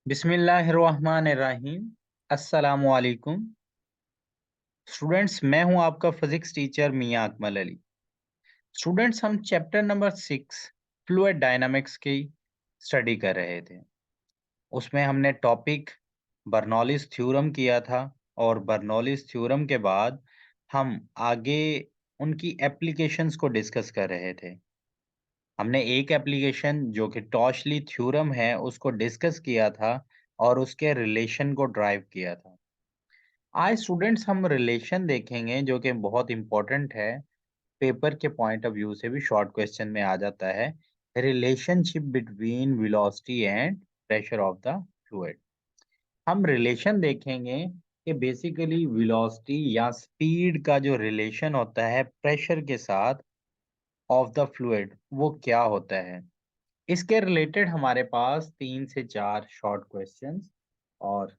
बिस्मिल्लाहिर्रहमानिर्रहीम। अस्सलामुअलैकुम स्टूडेंट्स, मैं हूं आपका फिजिक्स टीचर मियां अकमल अली। स्टूडेंट्स, हम चैप्टर नंबर 6 फ्लूइड डायनामिक्स की स्टडी कर रहे थे। उसमें हमने टॉपिक बर्नौलीज थ्योरम किया था और बर्नौलीज थ्योरम के बाद हम आगे उनकी एप्लीकेशंस को डिस्कस कर रहे थे। हमने एक एप्लीकेशन जो कि टॉशली थ्योरम है उसको डिस्कस किया था और उसके रिलेशन को ड्राइव किया था। आज स्टूडेंट्स हम रिलेशन देखेंगे जो कि बहुत इंपॉर्टेंट है। पेपर के पॉइंट ऑफ व्यू से भी शॉर्ट क्वेश्चन में आ जाता है। Relationship between velocity and pressure of the fluid. हम रिलेशन देखेंगे कि बेसिकली वेलोसिटी या स्पीड का जो रिलेशन होता है प्रेशर के साथ ऑफ द फ्लूइड वो क्या होता है। इसके रिलेटेड हमारे पास 3 से 4 शॉर्ट क्वेश्चंस और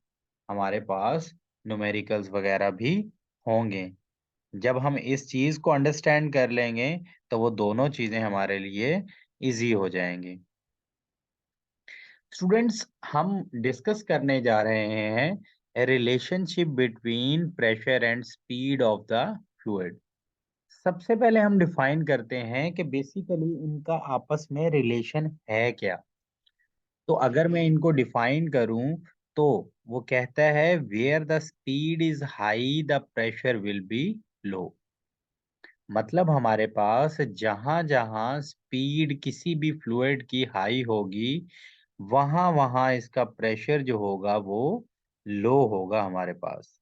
हमारे पास न्यूमेरिकल्स वगैरह भी होंगे। जब हम इस चीज़ को अंडरस्टैंड कर लेंगे तो वो दोनों चीज़ें हमारे लिए इजी हो जाएंगी। स्टूडेंट्स, हम डिस्कस करने जा रहे हैं relationship between pressure and speed of the fluid. सबसे पहले हम डिफाइन करते हैं कि बेसिकली इनका आपस में रिलेशन है क्या। तो अगर मैं इनको डिफाइन करूं तो वो कहता है where the speed is high the pressure will be low. मतलब हमारे पास जहां जहां स्पीड किसी भी फ्लूइड की हाई होगी वहां वहां इसका प्रेशर जो होगा वो लो होगा हमारे पास।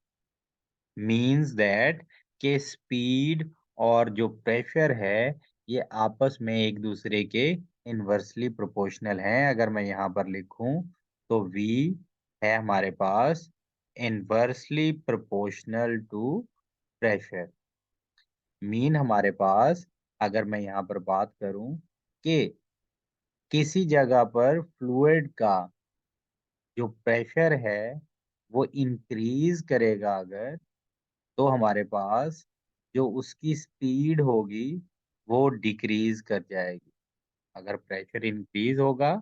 मीन्स दैट के स्पीड और जो प्रेशर है ये आपस में एक दूसरे के इनवर्सली प्रोपोर्शनल हैं। अगर मैं यहाँ पर लिखूं तो V है हमारे पास inversely proportional to pressure. Mean हमारे पास अगर मैं यहाँ पर बात करूं कि किसी जगह पर फ्लूइड का जो प्रेशर है वो इंक्रीज करेगा अगर, तो हमारे पास जो उसकी स्पीड होगी वो डिक्रीज कर जाएगी। अगर प्रेशर इंक्रीज होगा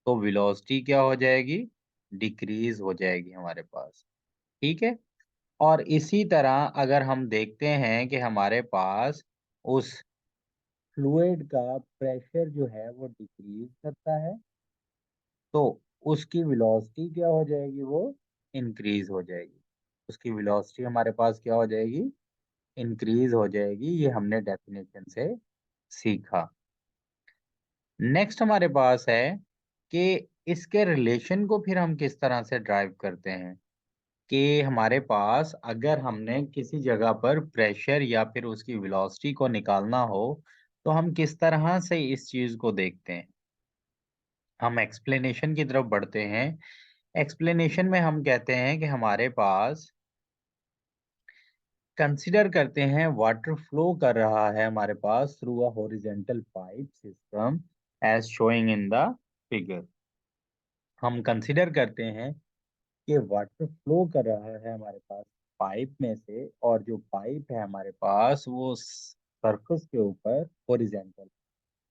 तो वेलोसिटी क्या हो जाएगी, डिक्रीज हो जाएगी हमारे पास। ठीक है। और इसी तरह अगर हम देखते हैं कि हमारे पास उस फ्लूइड का प्रेशर जो है वो डिक्रीज करता है तो उसकी वेलोसिटी क्या हो जाएगी, वो इंक्रीज हो जाएगी। उसकी वेलोसिटी हमारे पास क्या हो जाएगी, इंक्रीज हो जाएगी। ये हमने डेफिनेशन से सीखा। नेक्स्ट हमारे पास है कि इसके रिलेशन को फिर हम किस तरह से ड्राइव करते हैं कि हमारे पास अगर हमने किसी जगह पर प्रेशर या फिर उसकी वेलोसिटी को निकालना हो तो हम किस तरह से इस चीज को देखते हैं। हम एक्सप्लेनेशन की तरफ बढ़ते हैं। एक्सप्लेनेशन में हम कहते हैं कि हमारे पास कंसीडर करते हैं वाटर फ्लो कर रहा है हमारे पास through a horizontal pipe system as showing in the figure. हम कंसीडर करते हैं कि वाटर फ्लो कर रहा है हमारे पास पाइप में से और जो पाइप है हमारे पास वो सरफेस के ऊपर हॉरिजॉन्टल।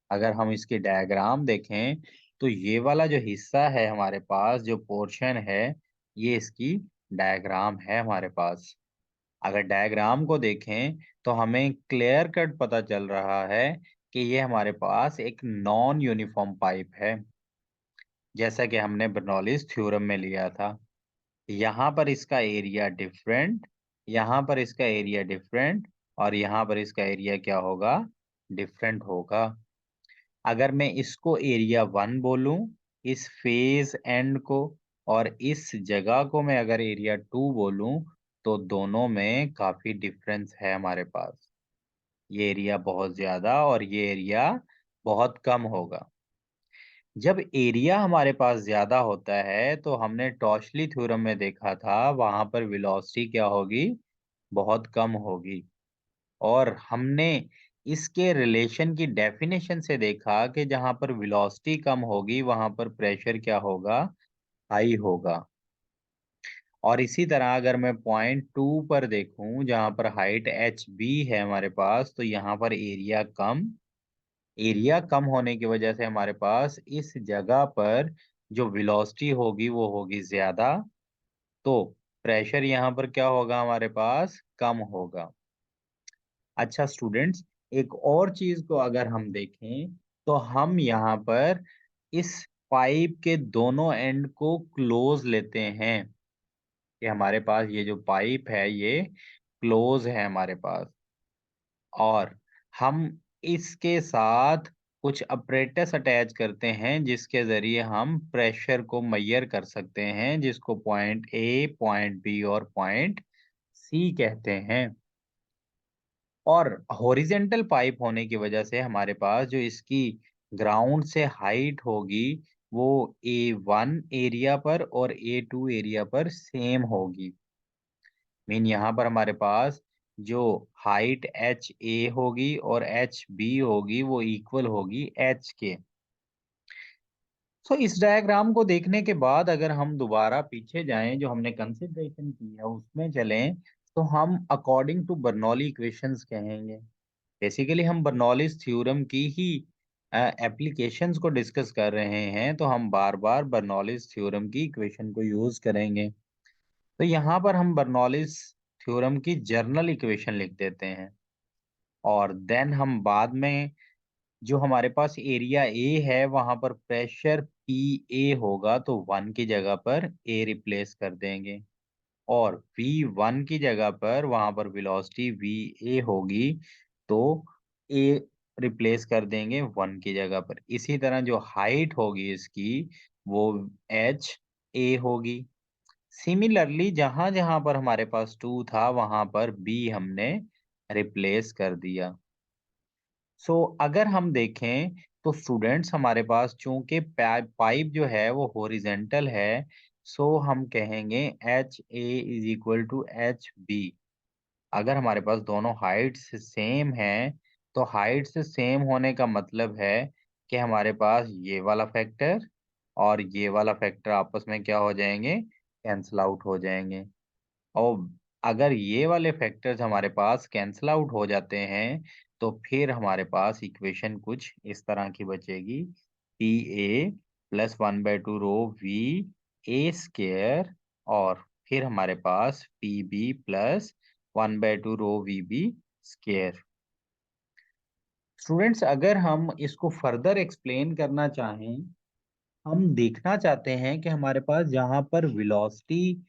अगर हम इसके डायग्राम देखें तो ये वाला जो हिस्सा है हमारे पास जो पोर्शन है ये इसकी डायग्राम है हमारे पास। अगर डायग्राम को देखें तो हमें क्लियर कट पता चल रहा है कि ये हमारे पास एक नॉन यूनिफॉर्म पाइप है, जैसा कि हमने बर्नौलीज थ्योरम में लिया था। यहाँ पर इसका एरिया डिफरेंट, यहाँ पर इसका एरिया डिफरेंट और यहाँ पर इसका एरिया क्या होगा, डिफरेंट होगा। अगर मैं इसको एरिया 1 बोलूं इस फेज एंड को और इस जगह को मैं अगर एरिया 2 बोलूं तो दोनों में काफी डिफरेंस है हमारे पास। ये एरिया बहुत ज्यादा और ये एरिया बहुत कम होगा। जब एरिया हमारे पास ज्यादा होता है तो हमने टॉशली थ्योरम में देखा था वहां पर वेलोसिटी क्या होगी, बहुत कम होगी। और हमने इसके रिलेशन की डेफिनेशन से देखा कि जहां पर वेलोसिटी कम होगी वहां पर प्रेशर क्या होगा, हाई होगा। और इसी तरह अगर मैं पॉइंट 2 पर देखूं जहां पर हाइट एच बी है हमारे पास तो यहाँ पर एरिया कम। एरिया कम होने की वजह से हमारे पास इस जगह पर जो वेलोसिटी होगी वो होगी ज्यादा, तो प्रेशर यहाँ पर क्या होगा हमारे पास, कम होगा। अच्छा स्टूडेंट्स, एक और चीज को अगर हम देखें तो हम यहाँ पर इस पाइप के दोनों एंड को क्लोज लेते हैं, कि हमारे पास ये जो पाइप है ये क्लोज है हमारे पास, और हम इसके साथ कुछ अपरेटस अटैच करते हैं जिसके जरिए हम प्रेशर को मेजर कर सकते हैं, जिसको पॉइंट ए, पॉइंट बी और पॉइंट सी कहते हैं। और हॉरिजेंटल पाइप होने की वजह से हमारे पास जो इसकी ग्राउंड से हाइट होगी वो A1 एरिया पर और A2 एरिया पर सेम होगी। मीन यहाँ पर हमारे पास जो हाइट HA होगी और HB होगी वो इक्वल होगी H के। इस डायग्राम को देखने के बाद अगर हम दोबारा पीछे जाएं, जो हमने कंसिडरेशन की है उसमें चलें, तो हम अकॉर्डिंग टू बर्नौली इक्वेशंस कहेंगे। बेसिकली हम बर्नौलीज थ्योरम की ही एप्लीकेशंस को डिस्कस कर रहे हैं, तो हम बार बार बर्नौलीज थ्योरम की इक्वेशन को यूज करेंगे। तो यहाँ पर हम बर्नौलीज थ्योरम की जर्नल इक्वेशन लिख देते हैं, और देन हम बाद में जो हमारे पास एरिया ए है वहां पर प्रेशर पी ए होगा, तो 1 की जगह पर ए रिप्लेस कर देंगे, और V1 की जगह पर वहां पर वेलोसिटी VA होगी, तो A रिप्लेस कर देंगे 1 की जगह पर। इसी तरह जो हाइट होगी इसकी वो HA होगी। सिमिलरली जहां जहां पर हमारे पास 2 था वहां पर B हमने रिप्लेस कर दिया। अगर हम देखें तो स्टूडेंट्स हमारे पास चूंकि पाइप जो है वो हॉरिजेंटल है, हम कहेंगे H A is equal to H B. अगर हमारे पास दोनों हाइट से सेम है, तो हाइट से सेम होने का मतलब है कि हमारे पास ये वाला फैक्टर और ये वाला फैक्टर आपस में क्या हो जाएंगे, कैंसल आउट हो जाएंगे। और अगर ये वाले फैक्टर्स हमारे पास कैंसल आउट हो जाते हैं, तो फिर हमारे पास इक्वेशन कुछ इस तरह की बचेगी, P A plus 1/2 rho V A square, और फिर हमारे पास P B plus 1/2 rho V B square. Students, अगर हम इसको फर्दर एक्सप्लेन करना चाहें, हम देखना चाहते हैं कि हमारे पास जहाँ पर वेलोसिटी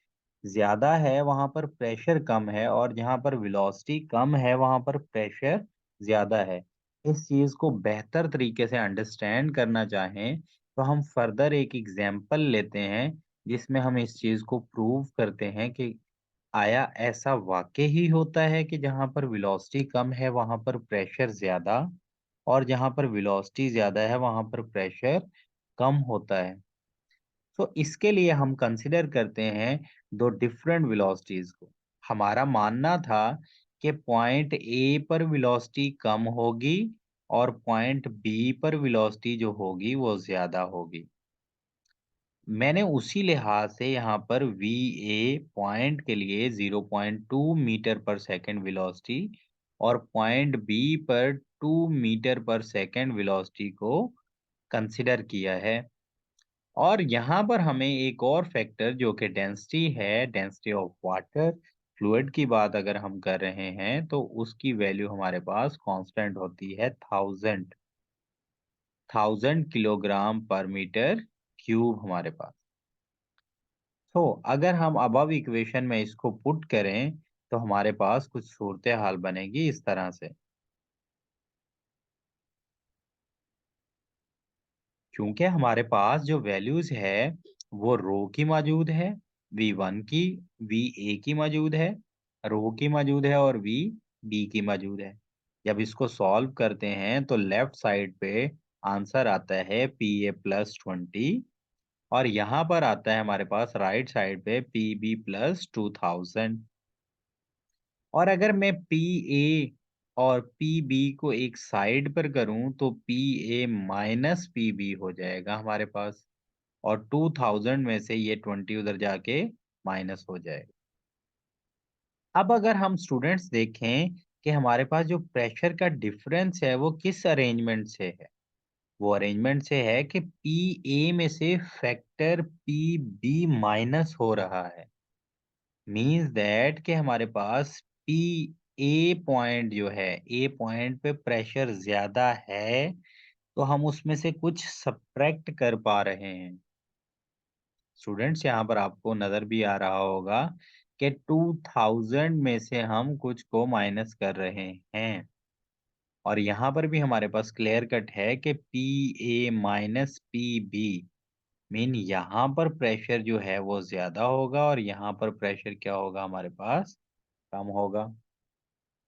ज्यादा है वहां पर प्रेशर कम है, और जहाँ पर वेलोसिटी कम है वहां पर प्रेशर ज्यादा है। इस चीज को बेहतर तरीके से अंडरस्टैंड करना चाहें तो हम फर्दर एक एग्जांपल लेते हैं, जिसमें हम इस चीज को प्रूव करते हैं कि आया ऐसा वाकई ही होता है कि जहाँ पर वेलोसिटी कम है वहां पर प्रेशर ज्यादा, और जहाँ पर वेलोसिटी ज्यादा है वहां पर प्रेशर कम होता है। इसके लिए हम कंसिडर करते हैं दो डिफरेंट वेलोसिटीज को। हमारा मानना था कि पॉइंट ए पर वेलोसिटी कम होगी और पॉइंट बी पर वेलोसिटी जो होगी वो ज्यादा होगी। मैंने उसी लिहाज से यहाँ पर वी ए पॉइंट के लिए 0.2 मीटर पर सेकंड वेलोसिटी और पॉइंट बी पर 2 मीटर पर सेकंड वेलोसिटी को कंसिडर किया है। और यहाँ पर हमें एक और फैक्टर जो कि डेंसिटी है, डेंसिटी ऑफ वाटर फ्लूइड की बात अगर हम कर रहे हैं, तो उसकी वैल्यू हमारे पास कांस्टेंट होती है 1000 किलोग्राम पर मीटर क्यूब हमारे पास। अगर हम अबव इक्वेशन में इसको पुट करें तो हमारे पास कुछ सूरत हाल बनेगी इस तरह से। क्योंकि हमारे पास जो वैल्यूज है वो रो की मौजूद है, V1 की, VA की मौजूद है, रो की मौजूद है, और VB की मौजूद है। जब इसको सॉल्व करते हैं तो लेफ्ट साइड पे आंसर आता है PA+20, और यहाँ पर आता है हमारे पास राइट साइड पे PB+2000। और अगर मैं PA और PB को एक साइड पर करूं तो PA-PB हो जाएगा हमारे पास, और 2000 में से ये 20 उधर जाके माइनस हो जाएगा। अब अगर हम स्टूडेंट्स देखें कि हमारे पास जो प्रेशर का डिफरेंस है वो किस अरेंजमेंट से है, वो अरेंजमेंट से है कि पी ए में से फैक्टर पी बी माइनस हो रहा है। मीन्स दैट कि हमारे पास पी ए पॉइंट जो है, ए पॉइंट पे प्रेशर ज्यादा है, तो हम उसमें से कुछ सब्ट्रैक्ट कर पा रहे हैं। स्टूडेंट्स, यहाँ पर आपको नजर भी आ रहा होगा कि 2000 में से हम कुछ को माइनस कर रहे हैं। और यहाँ पर भी हमारे पास क्लियर कट है कि P A minus P B mean यहाँ पर प्रेशर जो है वो ज्यादा होगा और यहाँ पर प्रेशर क्या होगा हमारे पास, कम होगा।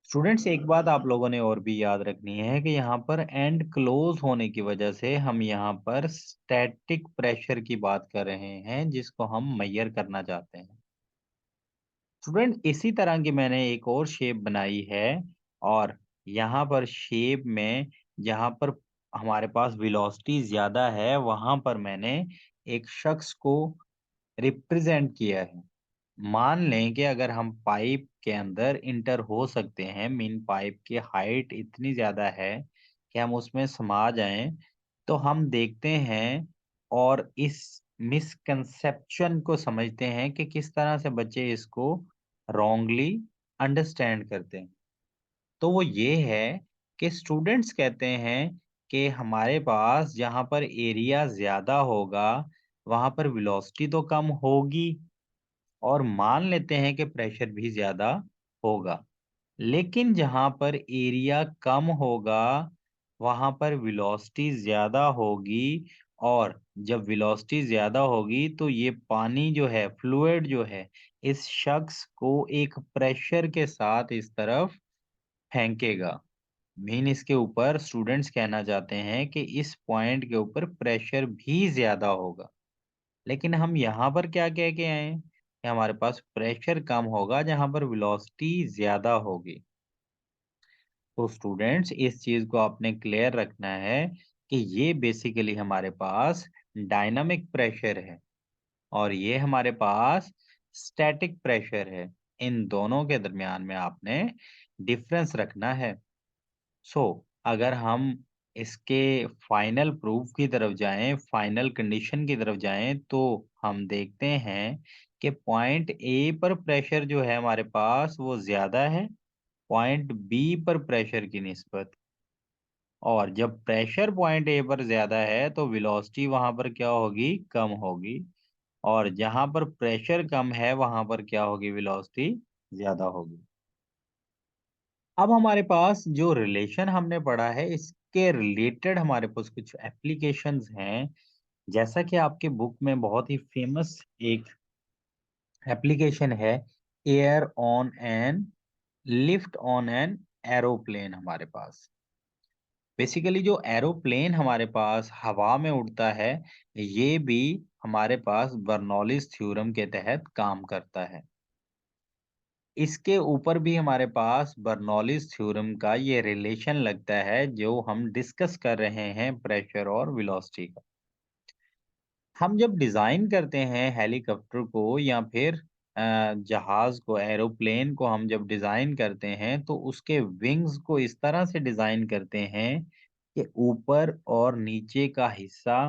स्टूडेंट्स, एक बात आप लोगों ने और भी याद रखनी है कि यहाँ पर एंड क्लोज होने की वजह से हम यहाँ पर स्टैटिक प्रेशर की बात कर रहे हैं, जिसको हम मेजर करना चाहते हैं। स्टूडेंट, इसी तरह की मैंने एक और शेप बनाई है, और यहाँ पर शेप में जहाँ पर हमारे पास वेलोसिटी ज्यादा है वहां पर मैंने एक शख्स को रिप्रेजेंट किया है। मान लें कि अगर हम पाइप के अंदर इंटर हो सकते हैं, मीन पाइप की हाइट इतनी ज्यादा है कि हम उसमें समा जाएं, तो हम देखते हैं और इस मिसकंसेप्शन को समझते हैं कि किस तरह से बच्चे इसको रॉन्गली अंडरस्टैंड करते हैं। तो वो ये है कि स्टूडेंट्स कहते हैं कि हमारे पास जहाँ पर एरिया ज्यादा होगा वहां पर वेलोसिटी तो कम होगी, और मान लेते हैं कि प्रेशर भी ज्यादा होगा। लेकिन जहां पर एरिया कम होगा वहां पर वेलोसिटी ज्यादा होगी, और जब वेलोसिटी ज्यादा होगी तो ये पानी जो है, फ्लूइड जो है, इस शख्स को एक प्रेशर के साथ इस तरफ फेंकेगा। मीन इसके ऊपर स्टूडेंट्स कहना चाहते हैं कि इस पॉइंट के ऊपर प्रेशर भी ज्यादा होगा। लेकिन हम यहाँ पर क्या कह के आए हैं कि हमारे पास प्रेशर कम होगा जहाँ पर वेलोसिटी ज्यादा होगी। तो स्टूडेंट्स, इस चीज को आपने क्लियर रखना है कि ये बेसिकली हमारे पास डायनामिक प्रेशर है और ये हमारे पास स्टैटिक प्रेशर है। इन दोनों के दरमियान में आपने डिफरेंस रखना है। सो अगर हम इसके फाइनल प्रूफ की तरफ जाएं, फाइनल कंडीशन की तरफ जाएं, तो हम देखते हैं कि पॉइंट ए पर प्रेशर जो है हमारे पास वो ज्यादा है पॉइंट बी पर प्रेशर की निस्बत। और जब प्रेशर पॉइंट ए पर ज्यादा है तो वेलोसिटी वहां पर क्या होगी, कम होगी। और जहां पर प्रेशर कम है वहां पर क्या होगी, वेलोसिटी ज्यादा होगी। अब हमारे पास जो रिलेशन हमने पढ़ा है इसके रिलेटेड हमारे पास कुछ एप्लीकेशंस हैं। जैसा कि आपके बुक में बहुत ही फेमस एक एप्लीकेशन है, air on an lift on an aeroplane हमारे पास। बेसिकली जो एरोप्लेन हमारे पास हवा में उड़ता है, ये भी हमारे पास बर्नौलीज थ्योरम के तहत काम करता है। इसके ऊपर भी हमारे पास बर्नौलीज थ्योरम का ये रिलेशन लगता है जो हम डिस्कस कर रहे हैं प्रेशर और वेलोसिटी का। हम जब डिजाइन करते हैं हेलीकॉप्टर को या फिर जहाज को, एरोप्लेन को हम जब डिजाइन करते हैं तो उसके विंग्स को इस तरह से डिजाइन करते हैं कि ऊपर और नीचे का हिस्सा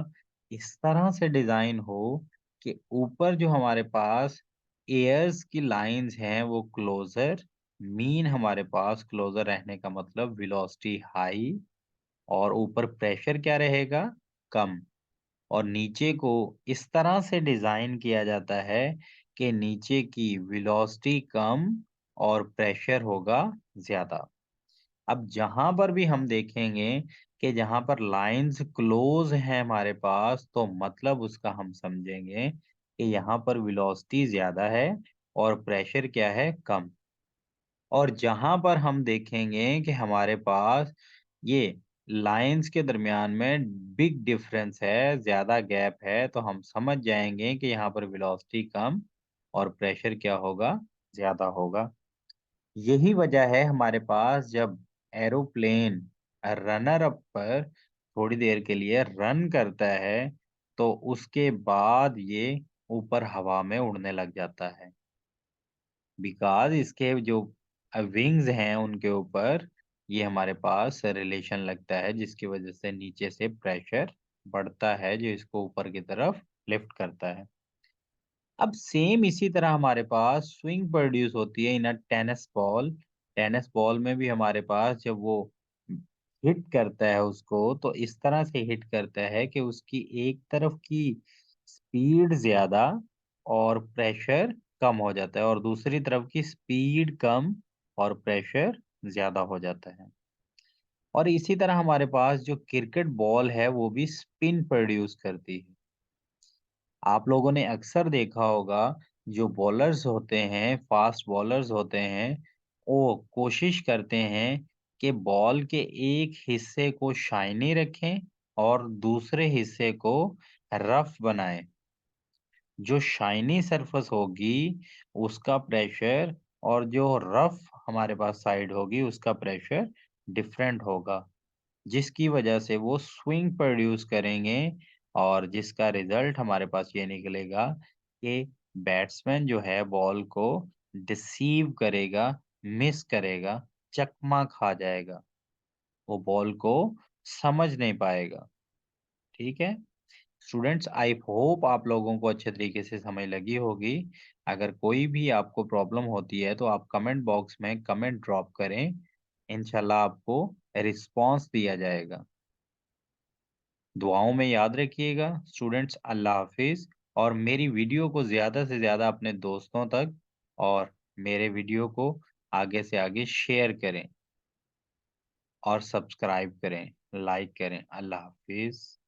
इस तरह से डिजाइन हो कि ऊपर जो हमारे पास एयर्स की लाइंस हैं वो क्लोजर, मीन हमारे पास क्लोजर रहने का मतलब वेलोसिटी हाई, और ऊपर प्रेशर क्या रहेगा, कम। और नीचे को इस तरह से डिजाइन किया जाता है कि नीचे की वेलोसिटी कम और प्रेशर होगा ज्यादा। अब जहां पर भी हम देखेंगे कि जहां पर लाइंस क्लोज हैं हमारे पास, तो मतलब उसका हम समझेंगे कि यहाँ पर वेलोसिटी ज्यादा है और प्रेशर क्या है, कम। और जहां पर हम देखेंगे कि हमारे पास ये लाइंस के दरमियान में बिग डिफरेंस है, ज्यादा गैप है, तो हम समझ जाएंगे कि यहाँ पर वेलोसिटी कम और प्रेशर क्या होगा, ज्यादा होगा। यही वजह है हमारे पास जब एरोप्लेन रनर अप पर थोड़ी देर के लिए रन करता है तो उसके बाद ये ऊपर हवा में उड़ने लग जाता है, बिकॉज इसके जो विंग्स हैं उनके ऊपर ये हमारे पास रिलेशन लगता है जिसकी वजह से नीचे से प्रेशर बढ़ता है जो इसको ऊपर की तरफ लिफ्ट करता है। अब सेम इसी तरह हमारे पास स्विंग प्रोड्यूस होती है इन अ टेनिस बॉल। टेनिस बॉल में भी हमारे पास जब वो हिट करता है उसको तो इस तरह से हिट करता है कि उसकी एक तरफ की स्पीड ज्यादा और प्रेशर कम हो जाता है और दूसरी तरफ की स्पीड कम और प्रेशर ज्यादा हो जाता है। और इसी तरह हमारे पास जो क्रिकेट बॉल है वो भी स्पिन प्रोड्यूस करती है। आप लोगों ने अक्सर देखा होगा जो बॉलर्स होते हैं, फास्ट बॉलर्स होते हैं, वो कोशिश करते हैं कि बॉल के एक हिस्से को शाइनी रखें और दूसरे हिस्से को रफ बनाएं। जो शाइनी सरफेस होगी उसका प्रेशर और जो रफ हमारे पास साइड होगी उसका प्रेशर डिफरेंट होगा, जिसकी वजह से वो स्विंग प्रोड्यूस करेंगे और जिसका रिजल्ट हमारे पास ये निकलेगा कि बैट्समैन जो है बॉल को डिसीव करेगा, मिस करेगा, चकमा खा जाएगा, वो बॉल को समझ नहीं पाएगा। ठीक है स्टूडेंट्स, आई होप आप लोगों को अच्छे तरीके से समझ लगी होगी। अगर कोई भी आपको प्रॉब्लम होती है तो आप कमेंट बॉक्स में कमेंट ड्रॉप करें, इंशाल्लाह आपको रिस्पॉन्स दिया जाएगा। दुआओं में याद रखिएगा स्टूडेंट्स। अल्लाह हाफिज। और मेरी वीडियो को ज़्यादा से ज़्यादा अपने दोस्तों तक और मेरे वीडियो को आगे से आगे शेयर करें और सब्सक्राइब करें, लाइक करें। अल्लाह हाफिज।